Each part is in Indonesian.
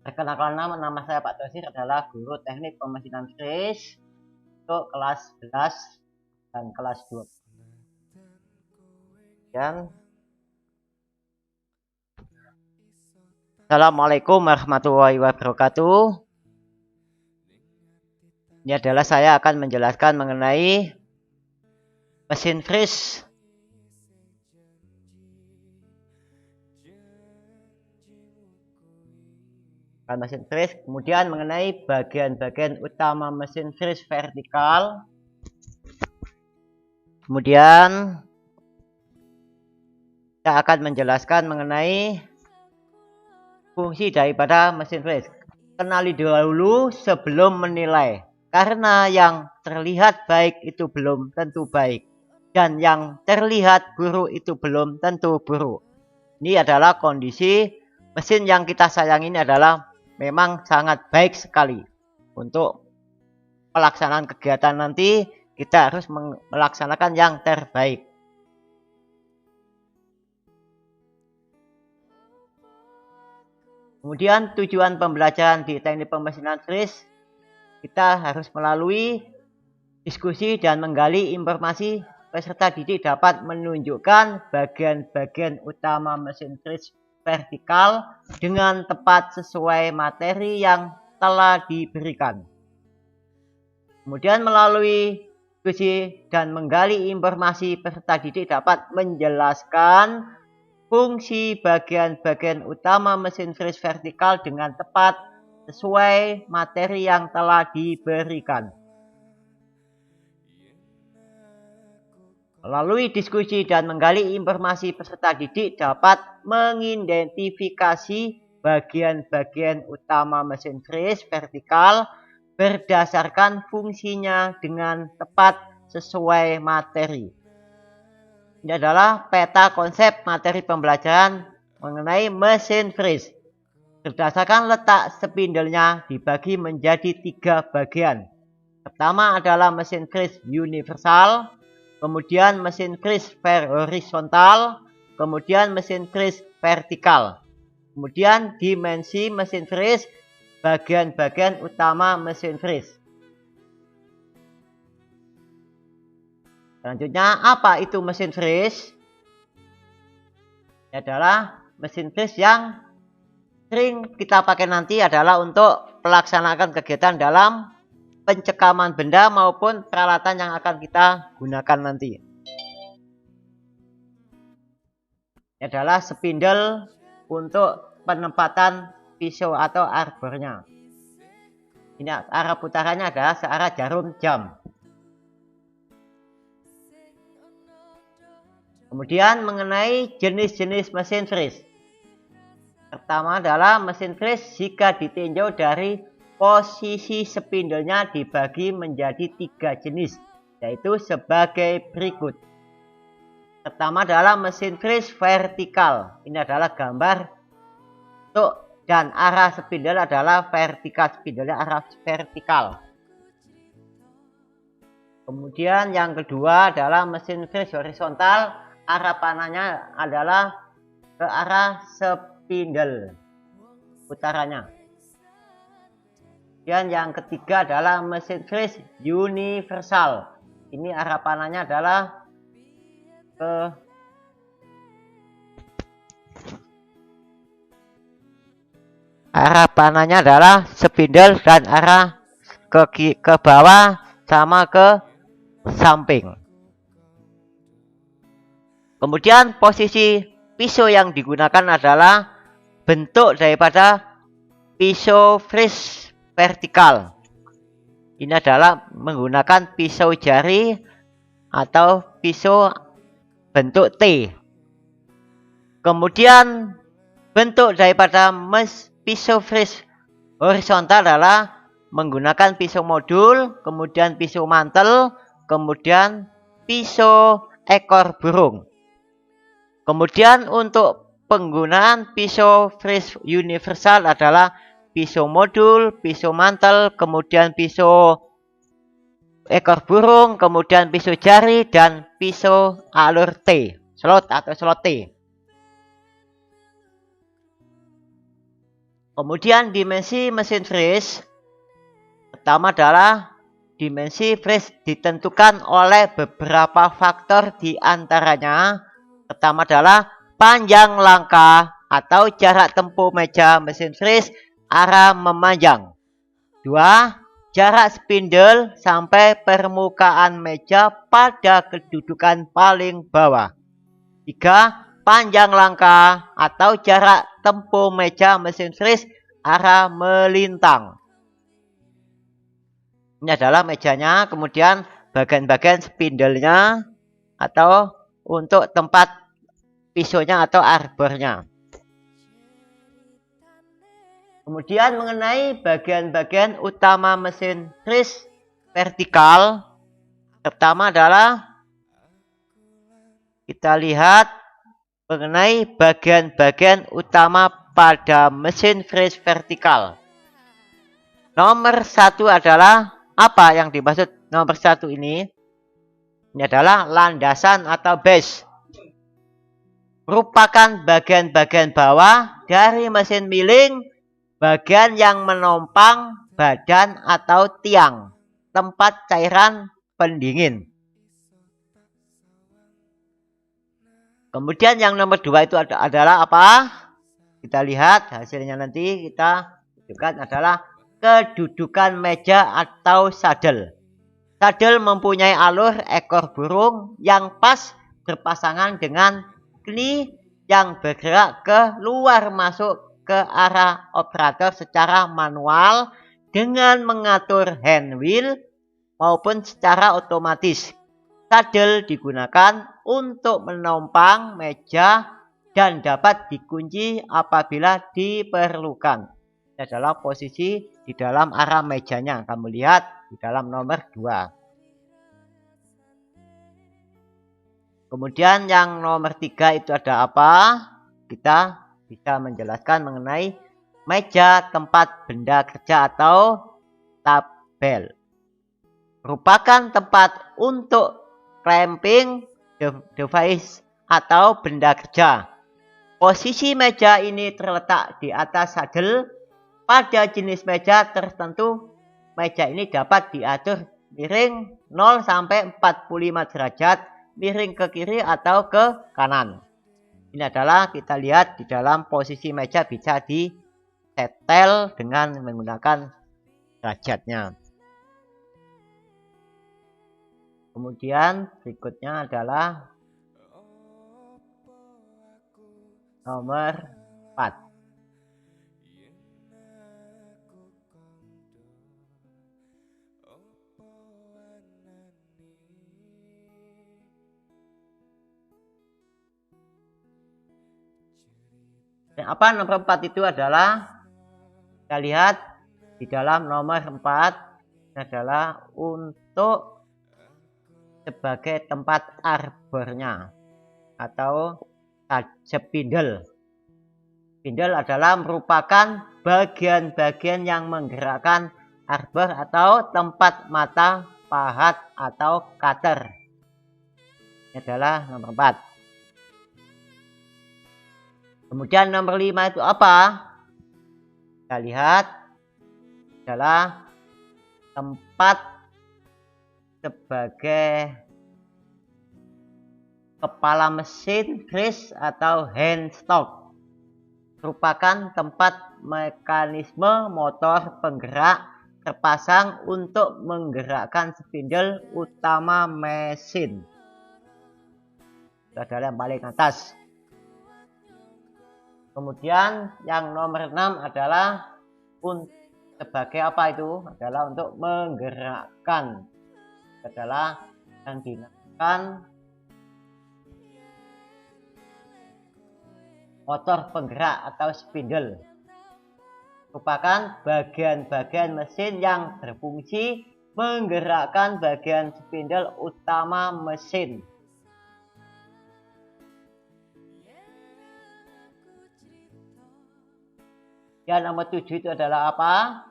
Perkenalkan nama saya Pak Tosir, adalah guru teknik pemesinan fris untuk kelas 11 dan kelas 2. Dan Assalamualaikum warahmatullahi wabarakatuh. Ini adalah saya akan menjelaskan mengenai mesin fris. Mesin fris, kemudian mengenai bagian-bagian utama mesin fris vertikal. Kemudian kita akan menjelaskan mengenai fungsi daripada mesin fris. Kenali dahulu sebelum menilai, karena yang terlihat baik itu belum tentu baik, dan yang terlihat buruk itu belum tentu buruk. Ini adalah kondisi mesin yang kita sayang ini adalah memang sangat baik sekali. Untuk pelaksanaan kegiatan nanti kita harus melaksanakan yang terbaik. Kemudian tujuan pembelajaran di teknik pemesinan fris, kita harus melalui diskusi dan menggali informasi. Peserta didik dapat menunjukkan bagian-bagian utama mesin fris vertikal dengan tepat sesuai materi yang telah diberikan. Kemudian melalui diskusi dan menggali informasi, peserta didik dapat menjelaskan fungsi bagian-bagian utama mesin fris vertikal dengan tepat sesuai materi yang telah diberikan. Melalui diskusi dan menggali informasi, peserta didik dapat mengidentifikasi bagian-bagian utama mesin fris vertikal berdasarkan fungsinya dengan tepat sesuai materi. Ini adalah peta konsep materi pembelajaran mengenai mesin fris. Berdasarkan letak spindlenya dibagi menjadi 3 bagian. Pertama adalah mesin fris universal, kemudian mesin fris horizontal, kemudian mesin fris vertikal. Kemudian dimensi mesin fris, bagian-bagian utama mesin fris. Selanjutnya, apa itu mesin fris? Ini adalah mesin fris yang sering kita pakai nanti adalah untuk pelaksanaan kegiatan dalam pencekaman benda maupun peralatan yang akan kita gunakan nanti. Ini adalah spindle untuk penempatan pisau atau arbornya. Ini arah putarannya adalah searah jarum jam. Kemudian mengenai jenis-jenis mesin fris. Pertama adalah mesin fris jika ditinjau dari posisi spindlenya dibagi menjadi 3 jenis, yaitu sebagai berikut. Pertama adalah mesin fris vertikal. Ini adalah gambar dan arah spindle adalah vertikal, spindlenya arah vertikal. Kemudian yang kedua adalah mesin fris horizontal, arah panahnya adalah ke arah spindle putarannya. Dan yang ketiga adalah mesin fris universal. Ini arah panahnya adalah ke spindle dan arah ke bawah sama ke samping. Kemudian posisi pisau yang digunakan adalah bentuk daripada pisau fris vertikal. Ini adalah menggunakan pisau jari atau pisau bentuk T. Kemudian bentuk daripada pisau fris horizontal adalah menggunakan pisau modul, kemudian pisau mantel, kemudian pisau ekor burung. Kemudian untuk penggunaan pisau fris universal adalah pisau modul, pisau mantel, kemudian pisau ekor burung, kemudian pisau jari, dan pisau alur T, slot atau slot T. Kemudian dimensi mesin fris pertama adalah dimensi fris ditentukan oleh beberapa faktor, di antaranya pertama adalah panjang langkah atau jarak tempuh meja mesin fris arah memanjang. 2. Jarak spindle sampai permukaan meja pada kedudukan paling bawah. 3. Panjang langkah atau jarak tempuh meja mesin fris arah melintang. Ini adalah mejanya, kemudian bagian-bagian spindle-nya atau untuk tempat pisaunya atau arbornya. Kemudian mengenai bagian-bagian utama mesin fris vertikal, pertama adalah kita lihat mengenai bagian-bagian utama pada mesin fris vertikal. Nomor 1 adalah apa yang dimaksud nomor 1 ini? Ini adalah landasan atau base. Merupakan bagian-bagian bawah dari mesin milling, bagian yang menopang badan atau tiang, tempat cairan pendingin. Kemudian yang nomor 2 itu adalah apa? Kita lihat hasilnya nanti, kita tunjukkan adalah kedudukan meja atau saddle. Saddle mempunyai alur ekor burung yang pas berpasangan dengan kli yang bergerak ke luar masuk ke arah operator secara manual dengan mengatur hand wheel maupun secara otomatis. Saddle digunakan untuk menopang meja dan dapat dikunci apabila diperlukan. Ini adalah posisi di dalam arah mejanya. Kamu lihat di dalam nomor 2. Kemudian yang nomor 3 itu ada apa? Kita bisa menjelaskan mengenai meja tempat benda kerja atau tabel. Merupakan tempat untuk clamping device atau benda kerja. Posisi meja ini terletak di atas saddle. Pada jenis meja tertentu, meja ini dapat diatur miring 0 sampai 45 derajat, miring ke kiri atau ke kanan. Ini adalah kita lihat di dalam posisi meja bisa disetel dengan menggunakan derajatnya. Kemudian berikutnya adalah nomor 4. Apa nomor 4 itu adalah, kita lihat di dalam nomor 4 adalah untuk sebagai tempat arbornya atau spindle. Spindle adalah merupakan bagian-bagian yang menggerakkan arbor atau tempat mata pahat atau cutter. Ini adalah nomor 4. Kemudian nomor 5 itu apa? Kita lihat adalah tempat sebagai kepala mesin fris atau hand stock. Merupakan tempat mekanisme motor penggerak terpasang untuk menggerakkan spindle utama mesin. Itu adalah yang paling atas. Kemudian yang nomor 6 adalah sebagai apa itu? Adalah untuk menggerakkan. Adalah yang digunakan motor penggerak atau spindle. Merupakan bagian-bagian mesin yang berfungsi menggerakkan bagian spindle utama mesin. Yang nomor 7 itu adalah apa?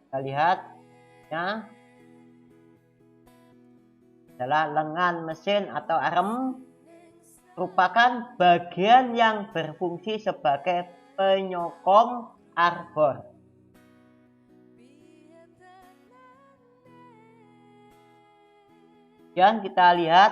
Kita lihat ya. Adalah lengan mesin atau arm. Merupakan bagian yang berfungsi sebagai penyokong arbor. Dan kita lihat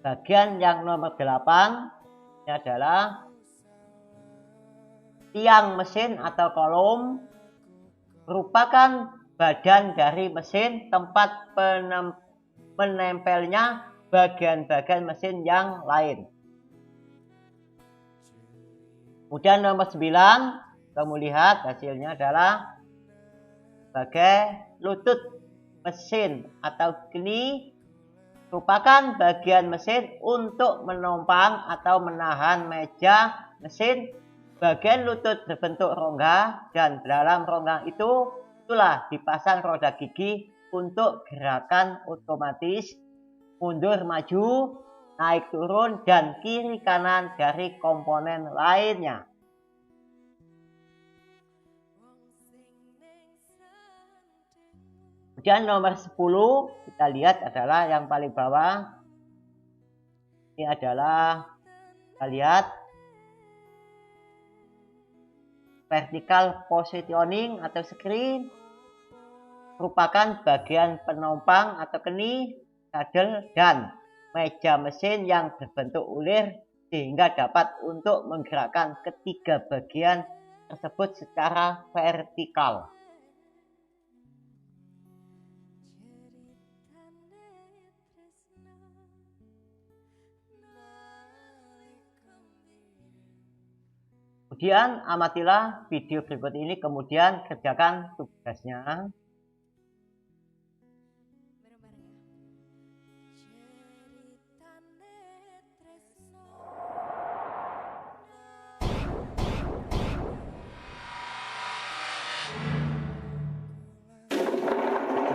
bagian yang nomor 8 ini adalah tiang mesin atau kolom, merupakan badan dari mesin tempat menempelnya bagian-bagian mesin yang lain. Kemudian nomor 9, kamu lihat hasilnya adalah sebagai lutut mesin atau keni, merupakan bagian mesin untuk menopang atau menahan meja mesin. Bagian lutut berbentuk rongga dan dalam rongga itulah dipasang roda gigi untuk gerakan otomatis mundur maju, naik turun, dan kiri kanan dari komponen lainnya. Kemudian nomor 10 kita lihat adalah yang paling bawah. Ini adalah kita lihat vertical positioning atau screen, merupakan bagian penopang atau keni, saddle, dan meja mesin yang berbentuk ulir sehingga dapat untuk menggerakkan ketiga bagian tersebut secara vertikal. Kemudian amatilah video berikut ini, kemudian kerjakan tugasnya.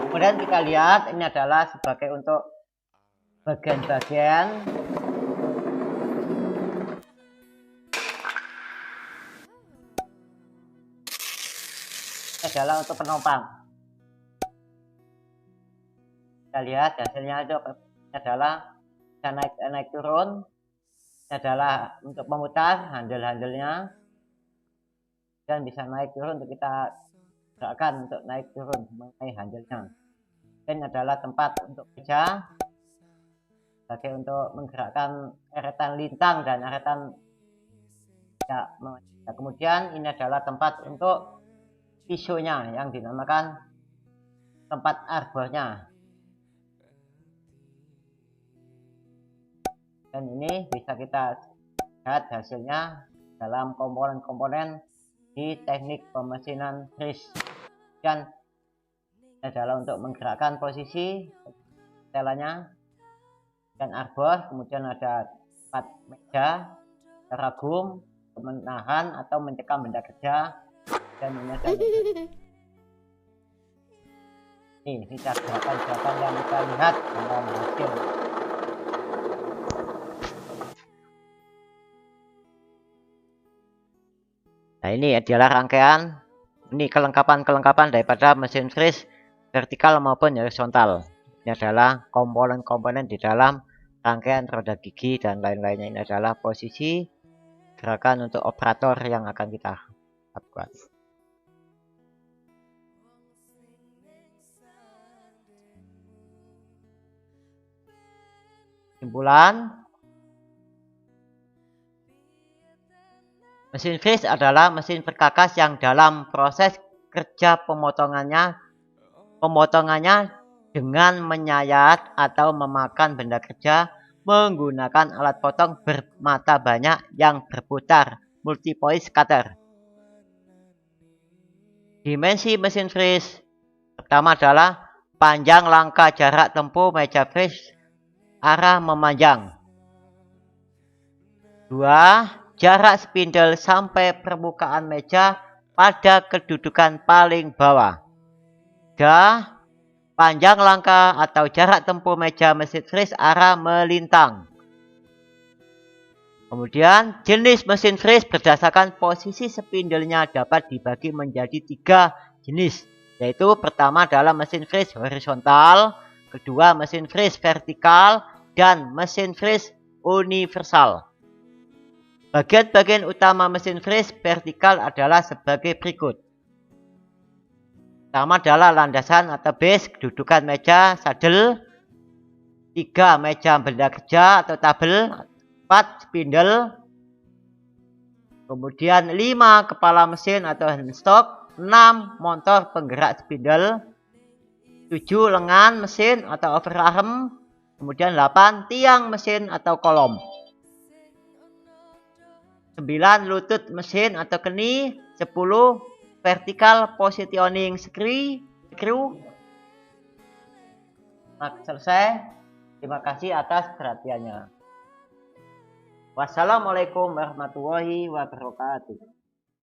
Kemudian kita lihat ini adalah sebagai untuk bagian-bagian adalah untuk penopang. Kita lihat hasilnya itu adalah bisa naik turun. Ini adalah untuk memutar handle-handlenya, dan bisa naik turun untuk kita gerakan untuk naik turun mengenai handle-nya. Dan adalah tempat untuk meja sebagai untuk menggerakkan eretan lintang dan eretan ya. Kemudian ini adalah tempat untuk pisaunya yang dinamakan tempat arbornya. Dan ini bisa kita lihat hasilnya dalam komponen-komponen di teknik pemesinan fris. Dan adalah untuk menggerakkan posisi setelannya dan arbor. Kemudian ada tempat meja, ragum, menahan atau mencekam benda kerja, dan menyatakan ini gerakan-gerakan yang kita lihat dalam hasil. Nah, ini adalah rangkaian, ini kelengkapan daripada mesin fris vertikal maupun horizontal. Ini adalah komponen-komponen di dalam rangkaian roda gigi dan lain-lainnya. Ini adalah posisi gerakan untuk operator yang akan kita lakukan. Kesimpulan, mesin fris adalah mesin perkakas yang dalam proses kerja pemotongannya dengan menyayat atau memakan benda kerja menggunakan alat potong bermata banyak yang berputar, multi-point cutter. Dimensi mesin fris pertama adalah panjang langkah jarak tempuh meja fris arah memanjang. 2. Jarak spindle sampai permukaan meja pada kedudukan paling bawah. 3. Panjang langkah atau jarak tempuh meja mesin fris arah melintang. Kemudian jenis mesin fris berdasarkan posisi spindlenya dapat dibagi menjadi 3 jenis, yaitu pertama adalah mesin fris horizontal, kedua mesin fris vertikal, dan mesin fris universal. Bagian-bagian utama mesin freeze vertikal adalah sebagai berikut. Pertama adalah landasan atau base, kedudukan meja, sadel. 3. Meja benda kerja atau tabel. 4. Spindle. Kemudian 5. Kepala mesin atau handstock. 6. Motor penggerak spindle. 7. Lengan mesin atau overarm. Kemudian 8. Tiang mesin atau kolom. 9. Lutut mesin atau keni. 10. Vertical positioning screw. Nah, selesai. Terima kasih atas perhatiannya. Wassalamualaikum warahmatullahi wabarakatuh.